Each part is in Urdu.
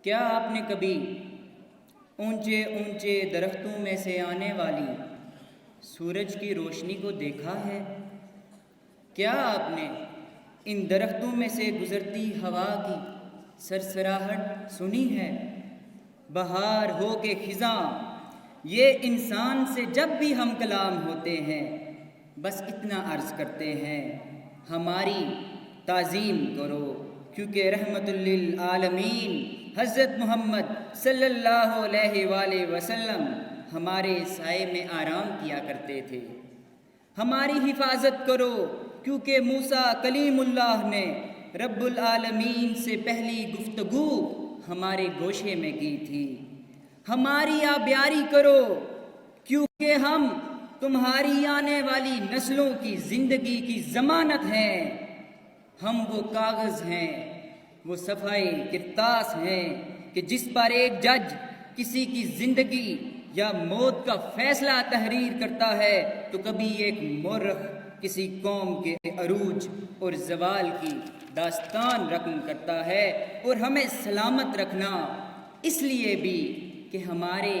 کیا آپ نے کبھی اونچے اونچے درختوں میں سے آنے والی سورج کی روشنی کو دیکھا ہے؟ کیا آپ نے ان درختوں میں سے گزرتی ہوا کی سرسراہٹ سنی ہے؟ بہار ہو کے خزاں، یہ انسان سے جب بھی ہم کلام ہوتے ہیں بس اتنا عرض کرتے ہیں، ہماری تعظیم کرو، کیونکہ رحمت للعالمین حضرت محمد صلی اللہ علیہ وآلہ وسلم ہمارے سائے میں آرام کیا کرتے تھے۔ ہماری حفاظت کرو، کیونکہ موسیٰ کلیم اللہ نے رب العالمین سے پہلی گفتگو ہمارے گوشے میں کی تھی۔ ہماری آبیاری کرو، کیونکہ ہم تمہاری آنے والی نسلوں کی زندگی کی ضمانت ہیں۔ ہم وہ کاغذ ہیں، وہ صفحۂ کرتاس ہیں کہ جس پر ایک جج کسی کی زندگی یا موت کا فیصلہ تحریر کرتا ہے تو کبھی ایک مورخ کسی قوم کے عروج اور زوال کی داستان رقم کرتا ہے، اور ہمیں سلامت رکھنا اس لیے بھی کہ ہمارے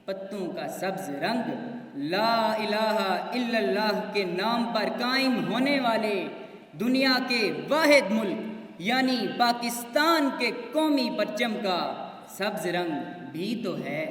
پتوں کا سبز رنگ لا الہ الا اللہ کے نام پر قائم ہونے والے دنیا کے واحد ملک یعنی پاکستان کے قومی پرچم کا سبز رنگ بھی تو ہے۔